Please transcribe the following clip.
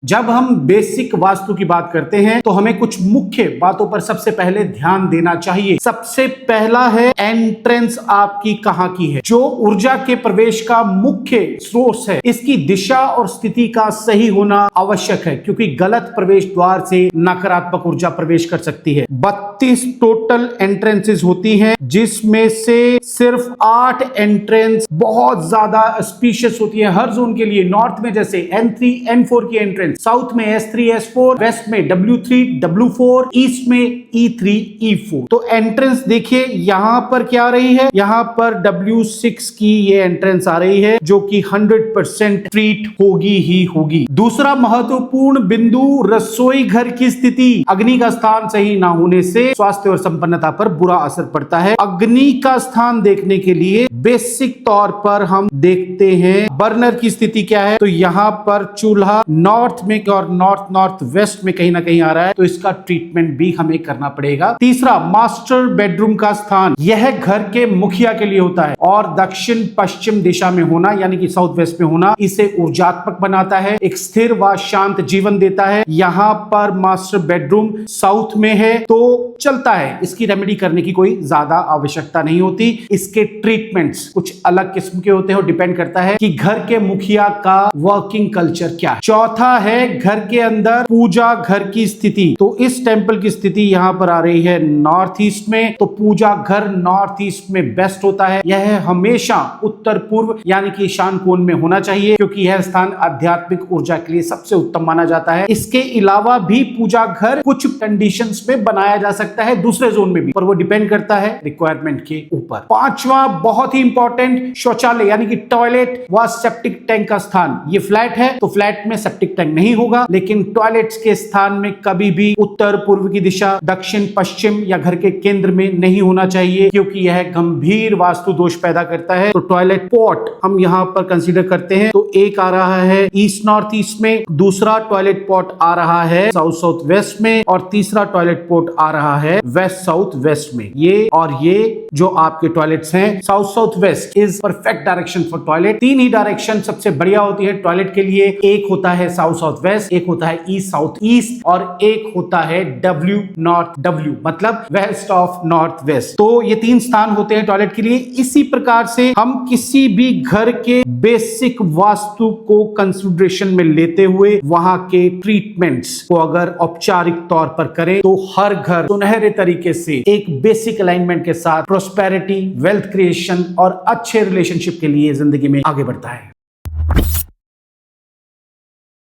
जब हम बेसिक वास्तु की बात करते हैं तो हमें कुछ मुख्य बातों पर सबसे पहले ध्यान देना चाहिए। सबसे पहला है एंट्रेंस आपकी कहां की है, जो ऊर्जा के प्रवेश का मुख्य स्रोत है। इसकी दिशा और स्थिति का सही होना आवश्यक है, क्योंकि गलत प्रवेश द्वार से नकारात्मक ऊर्जा प्रवेश कर सकती है। 32 टोटल एंट्रेंसेस होती हैं, जिसमें से सिर्फ 8 एंट्रेंस बहुत ज्यादा स्पीशियस होती है हर जोन के लिए। नॉर्थ में जैसे N3 N4 की एंट्रेंस, साउथ में S3 S4, वेस्ट में W3 W4, ईस्ट में E3 E4। तो एंट्रेंस देखिए यहां पर क्या आ रही है, यहां पर W6 की ये एंट्रेंस आ रही है, जो कि 100% ट्रीट होगी ही होगी। दूसरा महत्वपूर्ण बिंदु रसोई घर की स्थिति। अग्नि का स्थान सही ना होने से स्वास्थ्य और संपन्नता पर बुरा असर पड़ता है। अग्नि का स्थान देखने के लिए बेसिक तौर पर हम देखते हैं बर्नर की स्थिति क्या है। तो यहां पर चूल्हा नॉर्थ में और नॉर्थ वेस्ट में कहीं ना कहीं आ रहा है, तो इसका ट्रीटमेंट भी हमें करना पड़ेगा। तीसरा, मास्टर बेडरूम का स्थान। यह घर के मुखिया के लिए होता है और दक्षिण पश्चिम दिशा में होना, यानी कि साउथ वेस्ट में होना, इसे ऊर्जात्मक बनाता है, एक स्थिर व शांत जीवन देता है। यहां पर मास्टर बेडरूम साउथ में है तो चलता है, इसकी रेमेडी करने की कोई ज्यादा आवश्यकता नहीं होती। इसके ट्रीटमेंट्स कुछ अलग किस्म के होते हैं और डिपेंड करता है कि घर के मुखिया का वर्किंग कल्चर क्या है। चौथा है घर के अंदर पूजा घर की स्थिति। तो इस टेंपल की स्थिति यहां पर आ रही है नॉर्थ ईस्ट में, तो पूजा घर नॉर्थ ईस्ट में बेस्ट होता है। यह हमेशा उत्तर पूर्व यानी कि ईशान कोण में होना चाहिए, क्योंकि यह स्थान आध्यात्मिक ऊर्जा के लिए सबसे उत्तम माना जाता है। इसके अलावा भी पूजा घर कुछ कंडीशंस में बनाया जा सकता है दूसरे जोन में भी, पर वो डिपेंड करता है रिक्वायरमेंट के ऊपर। पांचवा बहुत ही इंपॉर्टेंट, शौचालय यानी कि टॉयलेट व सेप्टिक टैंक का स्थान। ये फ्लैट है तो फ्लैट में सेप्टिक टैंक नहीं होगा, लेकिन टॉयलेट्स के स्थान में कभी भी उत्तर पूर्व की दिशा, दक्षिण पश्चिम या घर के केंद्र में नहीं होना चाहिए, क्योंकि यह गंभीर वास्तु दोष पैदा करता है। तो टॉयलेट पॉट हम यहां पर कंसीडर करते हैं, तो एक आ रहा है ईस्ट नॉर्थ ईस्ट में, दूसरा टॉयलेट पॉट आ रहा है साउथ साउथ वेस्ट में, और तीसरा टॉयलेट पॉट आ रहा है वेस्ट साउथ वेस्ट में। ये जो आपके टॉयलेट्स हैं south south west is perfect direction for toilet. तीन ही डायरेक्शन सबसे बढ़िया होती है टॉयलेट के लिए। एक होता है साउथ साउथ वेस्ट, एक होता है ईस्ट साउथ ईस्ट, और एक होता है W नॉर्थ W, मतलब वेस्ट ऑफ नॉर्थ वेस्ट। तो ये तीन स्थान होते हैं टॉयलेट के लिए। इसी प्रकार से हम किसी भी घर के बेसिक वास्तु को कंसिडरेशन में लेते हुए वहां के ट्रीटमेंट्स को अगर औपचारिक तौर पर करें, तो हर घर सुनहरे तरीके से एक बेसिक अलाइनमेंट के साथ प्रोस्पेरिटी, वेल्थ क्रिएशन और अच्छे रिलेशनशिप के लिए जिंदगी में आगे बढ़ता है।